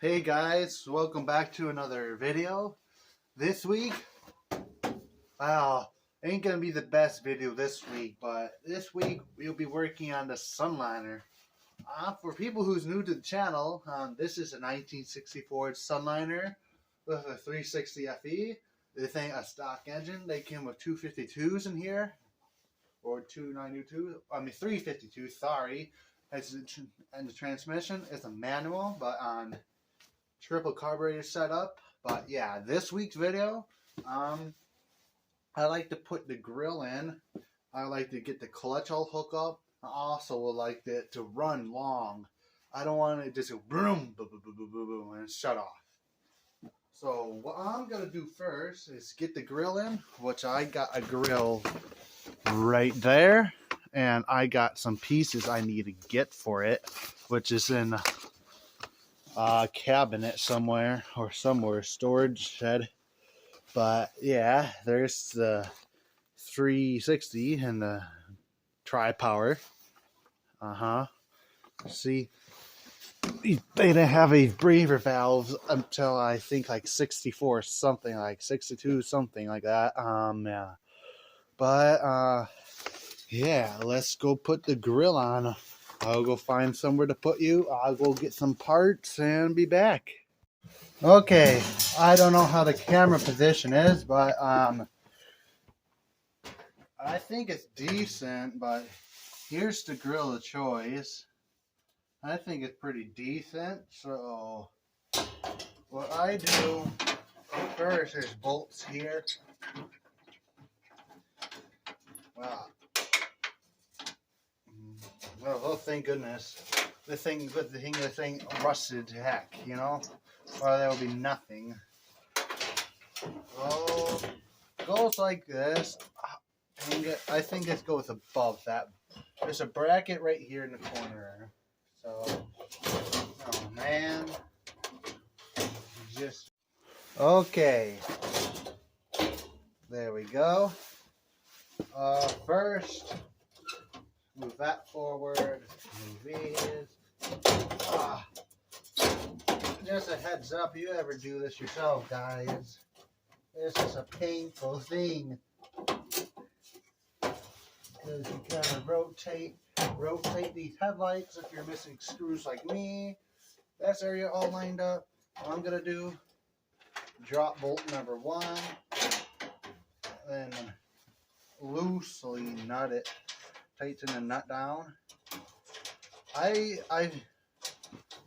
Hey guys, welcome back to another video. This week, ain't gonna be the best video this week, but this week we'll be working on the sunliner. For people who's new to the channel, this is a 1964 sunliner with a 360 FE. This ain't a stock engine. They came with 252s in here, or 352. Sorry, and the transmission is a manual, but on triple carburetor setup. But yeah, this week's video, I like to put the grill in. I like to get the clutch all hooked up. I also would like it to run long. I don't want it to just go boom, boom, boom, boom, boom, boom, and shut off. So what I'm gonna do first is get the grill in, which I got a grill right there, and I got some pieces I need to get for it, which is in cabinet somewhere storage shed. But yeah, there's the 360 and the tri-power. See, they didn't have a breather valves until I think like 64 something, like 62 something like that. Yeah, but yeah, let's go put the grill on. I'll go find somewhere to put you. I'll go get some parts and be back. Okay, I don't know how the camera position is, but I think it's decent, but here's the grill of choice. I think it's pretty decent, so what I do first, there's bolts here. Wow. Oh, thank goodness. This thing rusted to heck, you know? Or there will be nothing. Oh, goes like this. I think it goes above that. There's a bracket right here in the corner. So, oh man. Just. Okay. There we go. First, move that forward. Move these. Just a heads up, you ever do this yourself, guys. This is a painful thing. Because you gotta rotate these headlights if you're missing screws like me. That's area all lined up. What I'm gonna do, drop bolt number 1, then loosely nut it, tighten the nut down.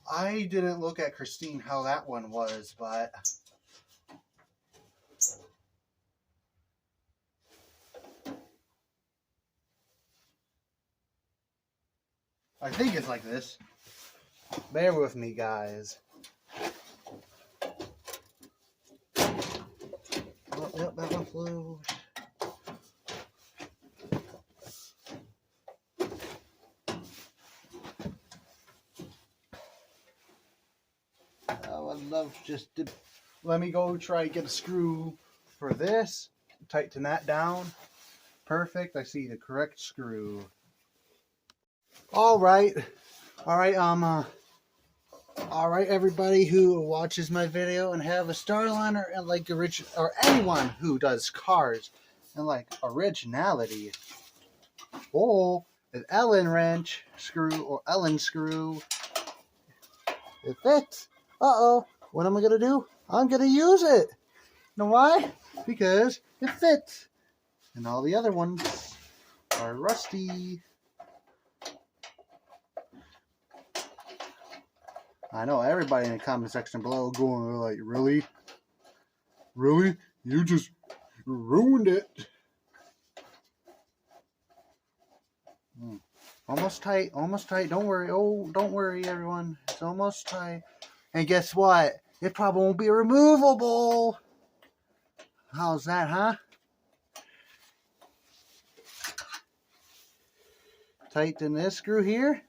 I didn't look at Christine how that one was, but I think it's like this. Bear with me, guys. Oh, yep, that one flew. I would love just to let me go try to get a screw for this. Tighten that down. Perfect. I see the correct screw. All right, everybody who watches my video and have a Starliner and like or anyone who does cars and like originality. Oh, an Allen wrench screw or Allen screw. It fits. What am I gonna do? I'm gonna use it. You know why? Because it fits. And all the other ones are rusty. I know everybody in the comment section below going like, really? Really? You just ruined it. Almost tight, almost tight. Don't worry. Oh, don't worry, everyone. It's almost tight. And guess what? It probably won't be removable. How's that, huh? Tighten this screw here.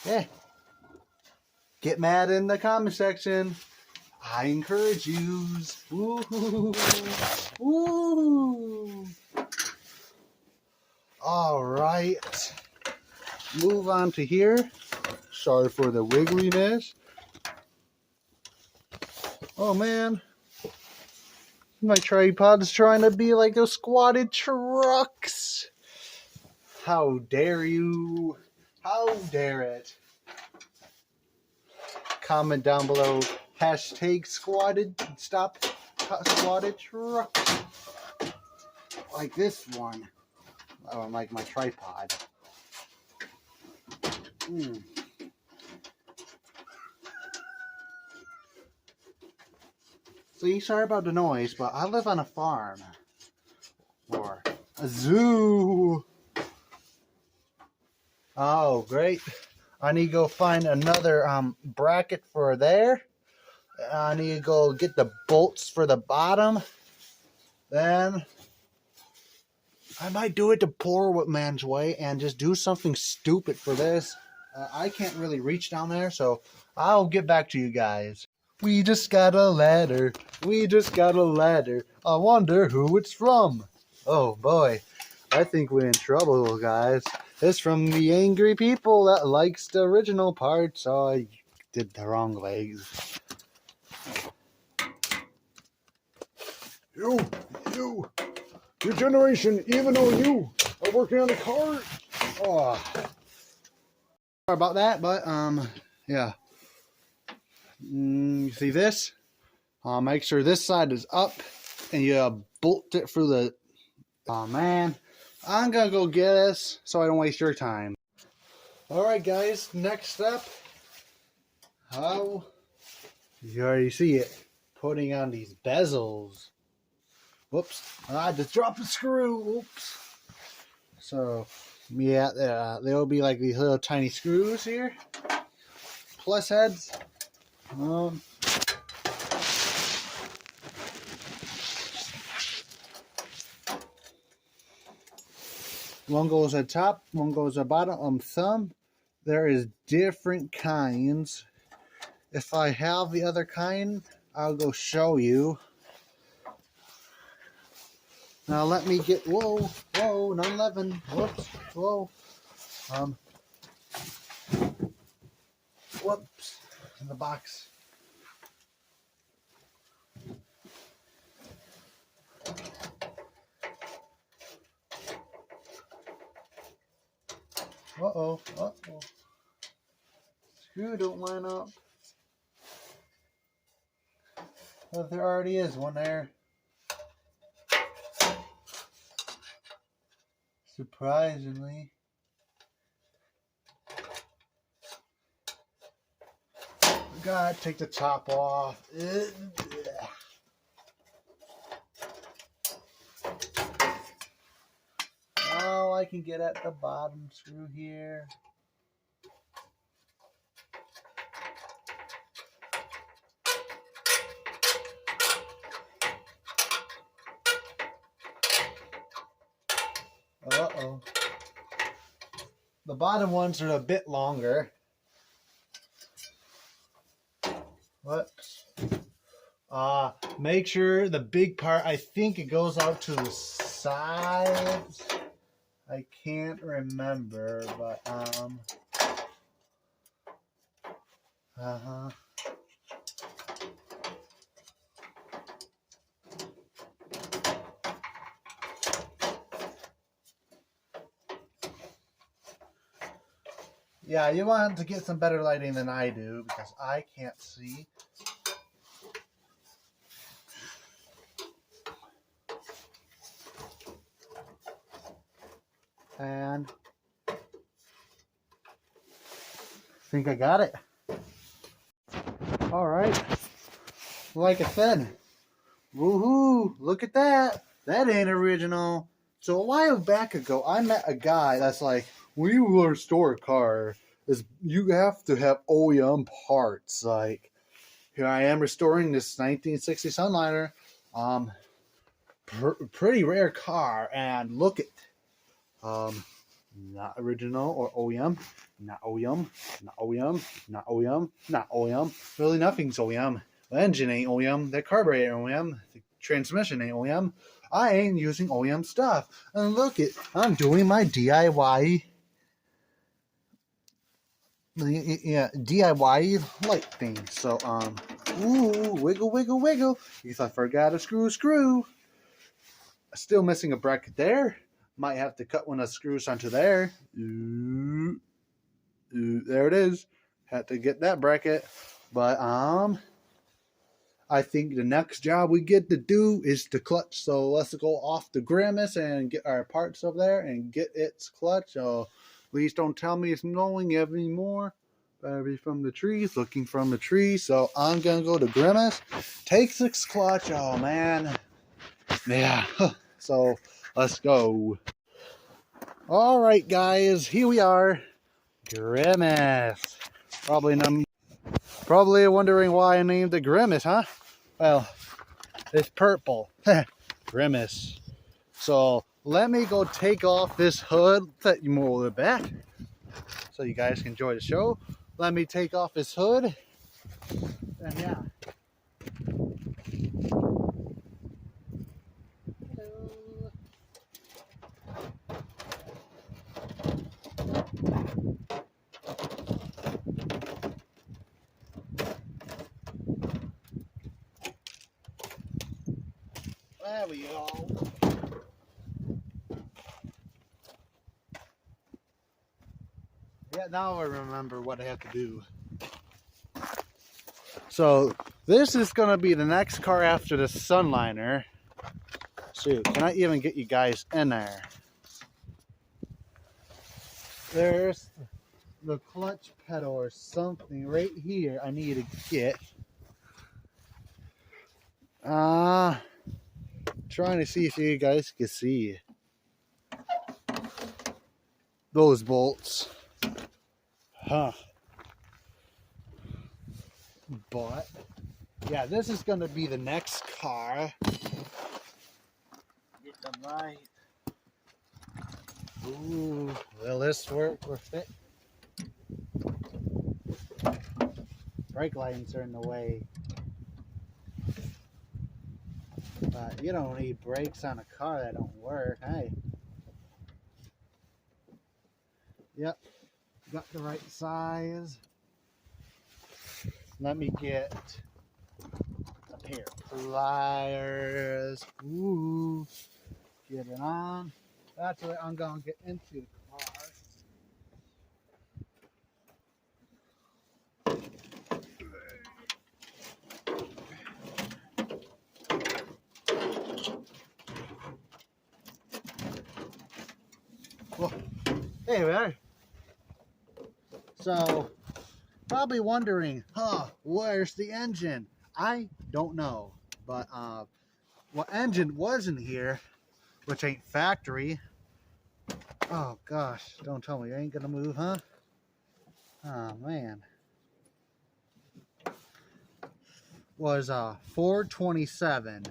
Yeah. Get mad in the comment section. I encourage yous. Woo. Woo. All right. Move on to here. Sorry for the wiggliness. Oh man, my tripod's trying to be like those squatted trucks. How dare you? How dare it? Comment down below, hashtag squatted, stop squatted truck. Like this one. Oh, like my tripod. See, sorry about the noise, but I live on a farm. Or a zoo. Oh, great. I need to go find another bracket for there. I need to go get the bolts for the bottom. Then I might do it the poor man's way and just do something stupid for this. I can't really reach down there, so I'll get back to you guys. We just got a letter. We just got a letter. I wonder who it's from. Oh boy, I think we're in trouble, guys. It's from the angry people that likes the original part, so I did the wrong legs. You, your generation, even though you are working on the car. Oh, sorry about that, but yeah. You see this? Make sure this side is up, and you bolt it through the. Oh man, I'm gonna go get this so I don't waste your time. All right, guys. Next up, you already see it. Putting on these bezels. Whoops! I just dropped a screw. Oops. So yeah, there'll be like these little tiny screws here. Plus heads. One goes at top, one goes at bottom. Thumb. There is different kinds. If I have the other kind, I'll go show you. Now let me get. Whoa, 911. Whoops, whoa. Whoops. In the box. Uh-oh. Screw don't line up. Well, there already is one there. Surprisingly. Gotta take the top off. Now I can get at the bottom screw here. Uh-oh. The bottom ones are a bit longer. Whoops. Make sure the big part, I think it goes out to the sides. I can't remember, but yeah, you want to get some better lighting than I do because I can't see. And I think I got it. All right. Like I said, woohoo, look at that. That ain't original. So a while back ago, I met a guy that's like, when you restore a car, you have to have OEM parts. Like, here I am restoring this 1960 Sunliner. Pretty rare car, and look at not original or OEM, not OEM, not OEM, not OEM, not OEM. Really, nothing's OEM. The engine ain't OEM. The carburetor ain't OEM. The transmission ain't OEM. I ain't using OEM stuff. And look it, I'm doing my DIY yeah, DIY light thing. So ooh, wiggle, wiggle, wiggle. If I forgot a screw. Still missing a bracket there. Might have to cut one of the screws onto there. Ooh, there it is. Had to get that bracket. But I think the next job we get to do is the clutch. So let's go off the Grimace and get our parts over there and get its clutch. So please don't tell me it's snowing anymore. Better be from the trees, looking from the trees. So I'm gonna go to Grimace. Takes its clutch. Oh man. Yeah. So let's go. All right, guys, here we are. Grimace. Probably wondering why I named it Grimace, huh? Well, it's purple. Grimace. So let me go take off this hood. Let you move it back so you guys can enjoy the show. Let me take off this hood. And yeah. There we go. Yeah, now I remember what I have to do. So this is going to be the next car after the sunliner. Shoot, can I even get you guys in there? There's the clutch pedal or something right here I need to get. Trying to see if you guys can see those bolts. Huh. But yeah, this is going to be the next car. Get them right. Ooh, will this work? We're fit. Brake lines are in the way. But you don't need brakes on a car that don't work. Hey. Yep. Got the right size. Let me get a pair of pliers. Ooh. Get it on. That's what I'm going to get into the car. Well, hey there. So, probably wondering, where's the engine? I don't know. But, what engine was in here, which ain't factory. Oh, gosh. Don't tell me. You ain't gonna move, huh? Oh, man. Was, 427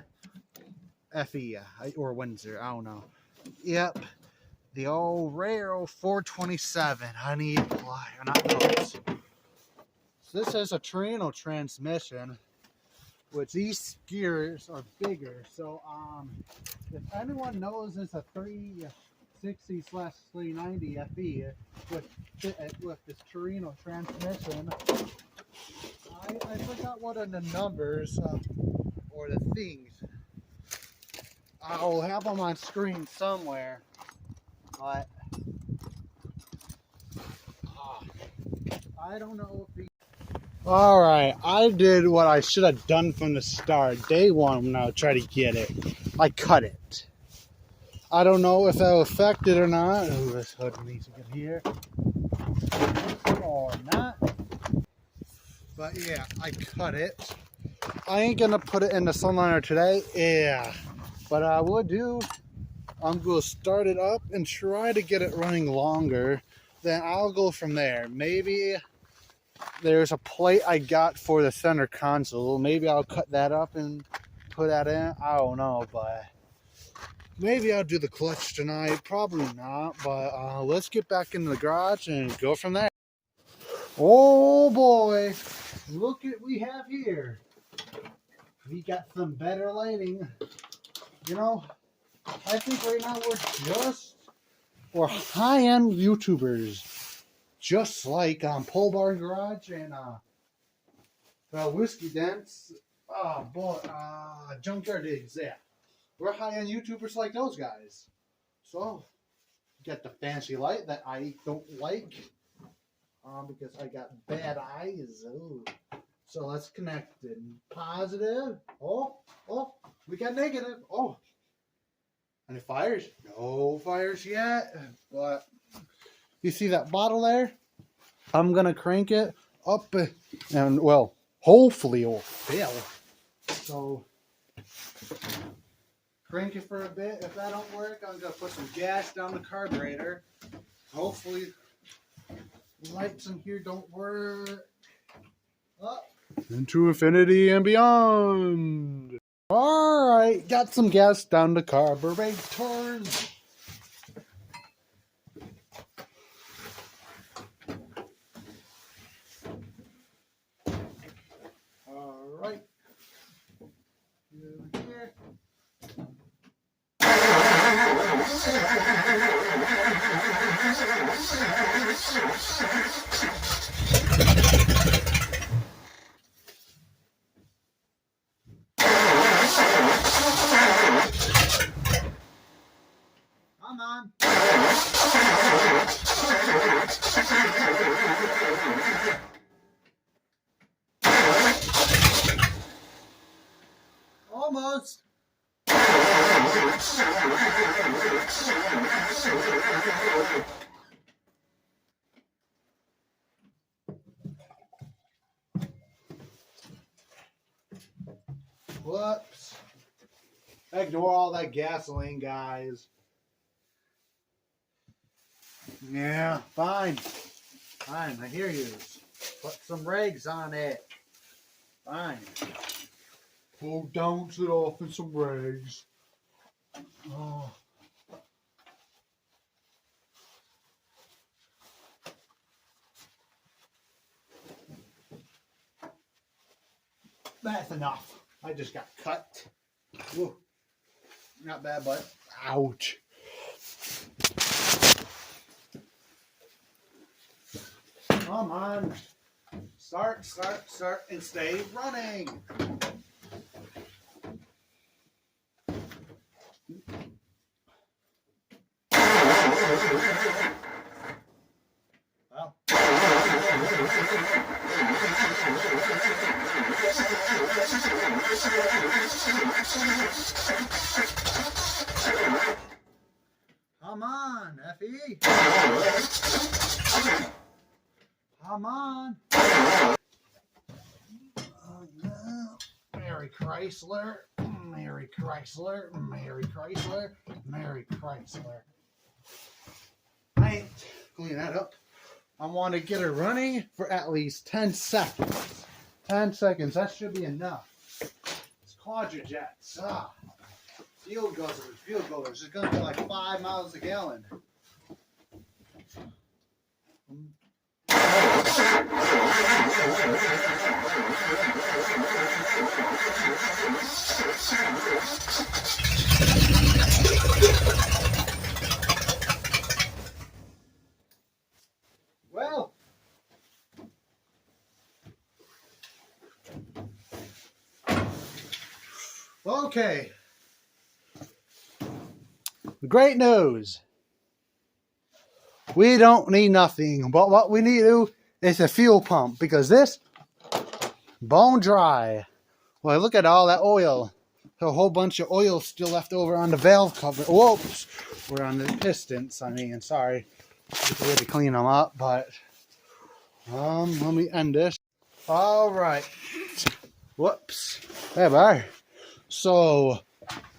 FE, or Windsor. I don't know. Yep. The old rare old 427. I need not those. So this is a Torino transmission, which these gears are bigger. So if anyone knows it's a 360/390 FE with this Torino transmission, I forgot what are the numbers or the things. I'll have them on screen somewhere. But I don't know if he... Alright, I did what I should have done from the start. Day one when I tried to get it. I cut it. I don't know if that will affect it or not. Oh, this hood needs to get here. Or not. But yeah, I cut it. I ain't gonna put it in the sunliner today. Yeah. But I would do... I'm going to start it up and try to get it running longer. Then I'll go from there. Maybe there's a plate I got for the center console. Maybe I'll cut that up and put that in. I don't know, but maybe I'll do the clutch tonight. Probably not, but let's get back into the garage and go from there. Oh boy, look at what we have here. We got some better lighting. You know, we're high-end YouTubers just like Pole Barn Garage and Whiskey Dents. Oh boy, Junkyard Digs. Yeah, we're high-end YouTubers like those guys. So get the fancy light that I don't like because I got bad eyes. Ooh. So let's connect it. Positive. Oh, we got negative. Oh, and it fires. No fires yet. But you see that bottle there? I'm gonna crank it up, and well, hopefully it will fill. So crank it for a bit. If that don't work, I'm gonna put some gas down the carburetor. Hopefully the lights in here don't work. Up into infinity and beyond. All right, got some gas down the carburetor. All right. Here. Come on. Almost. Whoops. Ignore all that gasoline, guys. Yeah, fine. Fine, I hear you. Put some rags on it. Fine. Go down it off in some rags. Oh. That's enough. I just got cut. Whoa. Not bad, but ouch. Come on. Start, and stay running. Well. Come on, Effie. Come on. Oh, no. Mary Chrysler. Mary Chrysler. Mary Chrysler. Mary Chrysler. I ain't clean that up. I want to get it running for at least 10 seconds. 10 seconds. That should be enough. It's quadrojets. Fuel goers. It's going to be like 5 miles a gallon. Well, okay. Great news. We don't need nothing, but what we need to do is a fuel pump because this bone dry. Well, look at all that oil. A whole bunch of oil still left over on the valve cover. Whoops, we're on the pistons. I mean, sorry, it's a way to clean them up, but let me end this. All right. Whoops. There we are. So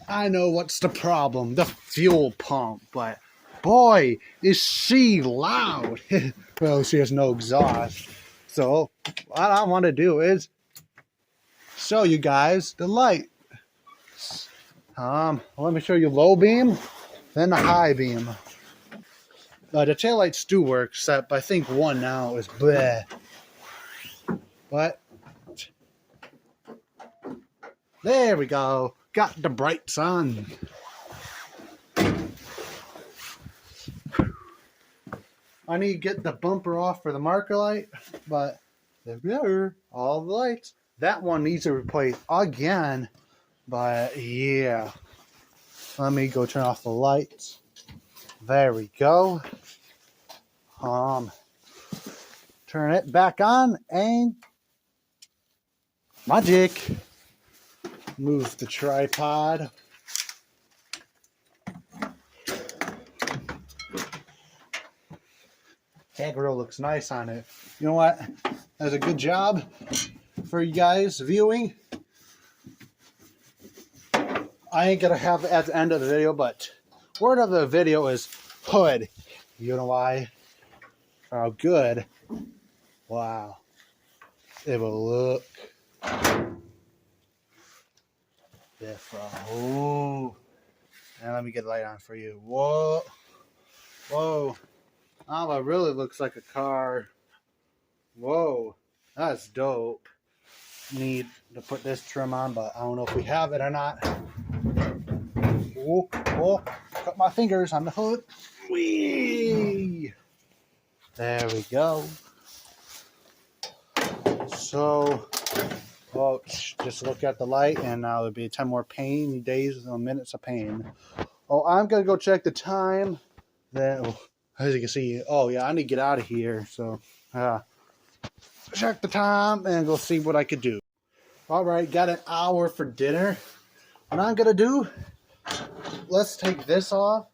I know what's the problem. The fuel pump, but boy, is she loud. Well, she has no exhaust. So what I want to do is show you guys the light. Let me show you low beam, then the high beam. The taillights do work, except I think one now is bleh. But there we go. Got the brights on. I need to get the bumper off for the marker light, but there, all the lights. That one needs to replace again, but yeah. Let me go turn off the lights. There we go. Turn it back on and magic. Move the tripod. That grill looks nice on it. You know what? That's a good job for you guys viewing. I ain't gonna have it at the end of the video, but word of the video is hood. You know why? How good. Wow. It will look different. Oh. And let me get the light on for you. Whoa. Whoa. Oh, it really looks like a car. Whoa. That's dope. Need to put this trim on, but I don't know if we have it or not. Oh, oh. Cut my fingers on the hood. Whee! There we go. So, well, just look at the light, and now there'll be 10 more pain days and minutes of pain. Oh, I'm gonna go check the time. Then, as you can see, oh yeah, I need to get out of here. So, check the time and go see what I could do. All right, got an hour for dinner. What I'm gonna do? Let's take this off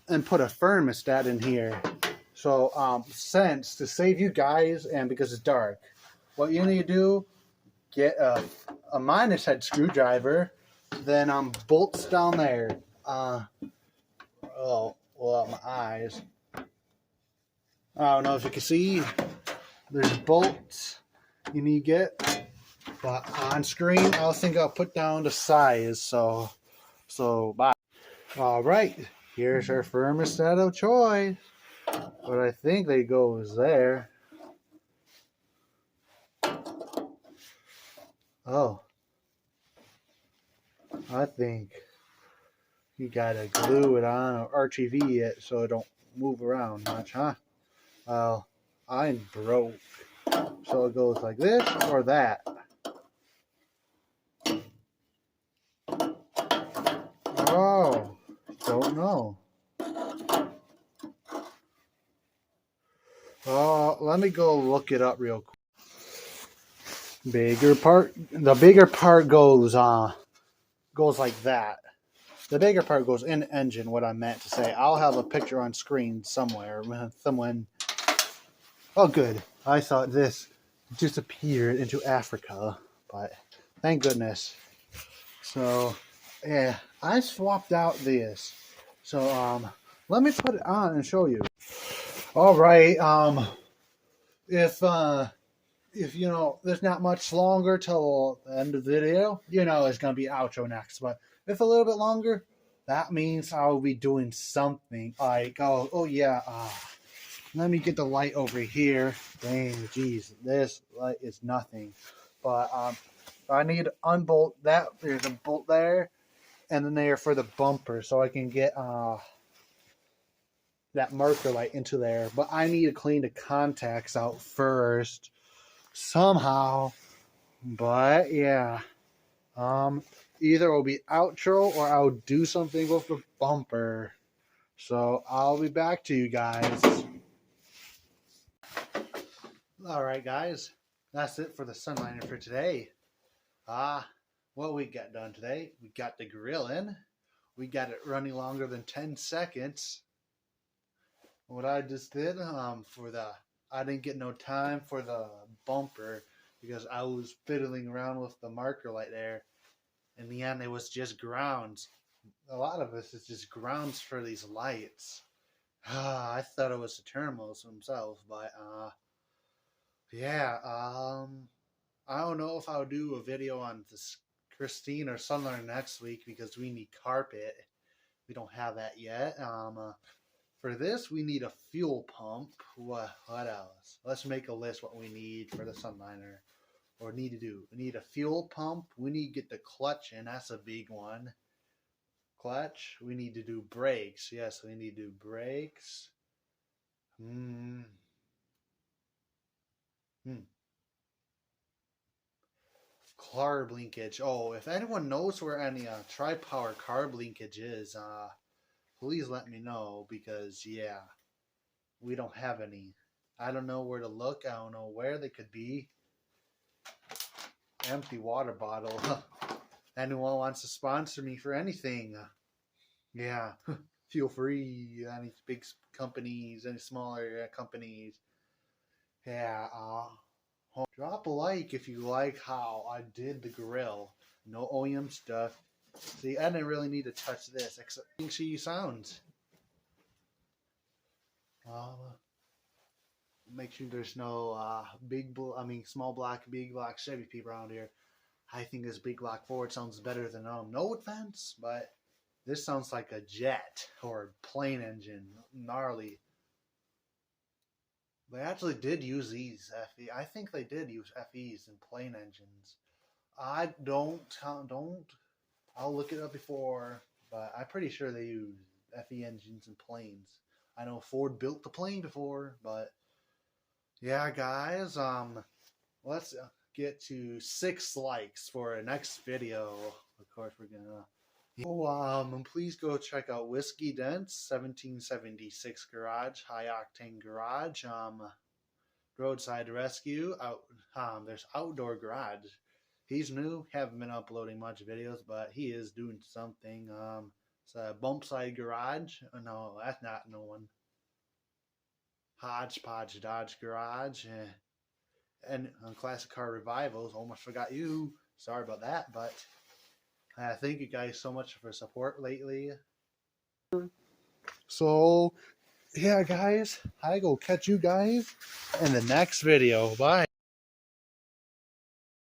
and put a thermostat in here. So, since to save you guys and because it's dark, what you need to do, get a minus head screwdriver, then bolts down there. Oh, well, my eyes. I don't know if you can see. There's bolts you need to get, but on screen, I think I'll put down the size. So bye. All right, here's our thermostat of choice. But I think they goes there. Oh, I think you gotta glue it on or RTV it so it don't move around much, huh? Well, I'm broke. So it goes like this or that. Oh, don't know. Oh, let me go look it up real quick. The bigger part goes like that. The bigger part goes in the engine, what I meant to say. I'll have a picture on screen somewhere. Someone. Oh, good. I thought this disappeared into Africa, but thank goodness. So, yeah, I swapped out this. So, let me put it on and show you. All right. If you know, there's not much longer till the end of the video, you know, it's gonna be outro next. But if a little bit longer, that means I'll be doing something like, oh yeah, let me get the light over here. Dang, jeez, this light is nothing. But I need to unbolt that. There's a bolt there, and then there for the bumper, so I can get that marker light into there. But I need to clean the contacts out first, somehow. But yeah, either it'll be outro or I'll do something with the bumper. So I'll be back to you guys. All right, guys, that's it for the sunliner for today. What we got done today? We got the grill in. We got it running longer than 10 seconds. What I just did, I didn't get no time for the bumper because I was fiddling around with the marker light there. In the end, it was just grounds. A lot of us is just grounds for these lights. I thought it was the thermals themselves, but yeah. I don't know if I'll do a video on this Christine or Sunliner next week because we need carpet. We don't have that yet. For this, we need a fuel pump. What else? Let's make a list what we need for the Sunliner. Or need to do. We need a fuel pump. We need to get the clutch in. That's a big one. Clutch. We need to do brakes. Yes, we need to do brakes. Hmm. Hmm. Carb linkage. Oh, if anyone knows where any tri-power carb linkage is, please let me know because yeah, we don't have any. I don't know where to look. I don't know where they could be. Empty water bottle. Anyone wants to sponsor me for anything? Yeah, feel free. Any big companies, any smaller companies. Yeah. Drop a like if you like how I did the grill. No OEM stuff. See, I didn't really need to touch this except she sounds. Make sure there's no small black, big black Chevy people around here. I think this big black Ford sounds better than no offense, but this sounds like a jet or a plane engine, gnarly. They actually did use these FE. I think they did use FEs in plane engines. I don't. I'll look it up before, but I'm pretty sure they use FE engines in planes. I know Ford built the plane before, but yeah, guys. Let's get to 6 likes for our next video. Of course, we're gonna. And please go check out Whiskey Dent's 1776 Garage, High Octane Garage. Roadside Rescue. There's Outdoor Garage. He's new. Haven't been uploading much videos, but he is doing something. It's a Bumpside Garage. Oh, no, that's not no one. Hodgepodge Dodge Garage. And Classic Car Revivals. Almost forgot you. Sorry about that, but thank you guys so much for support lately. So, yeah, guys, I go catch you guys in the next video. Bye.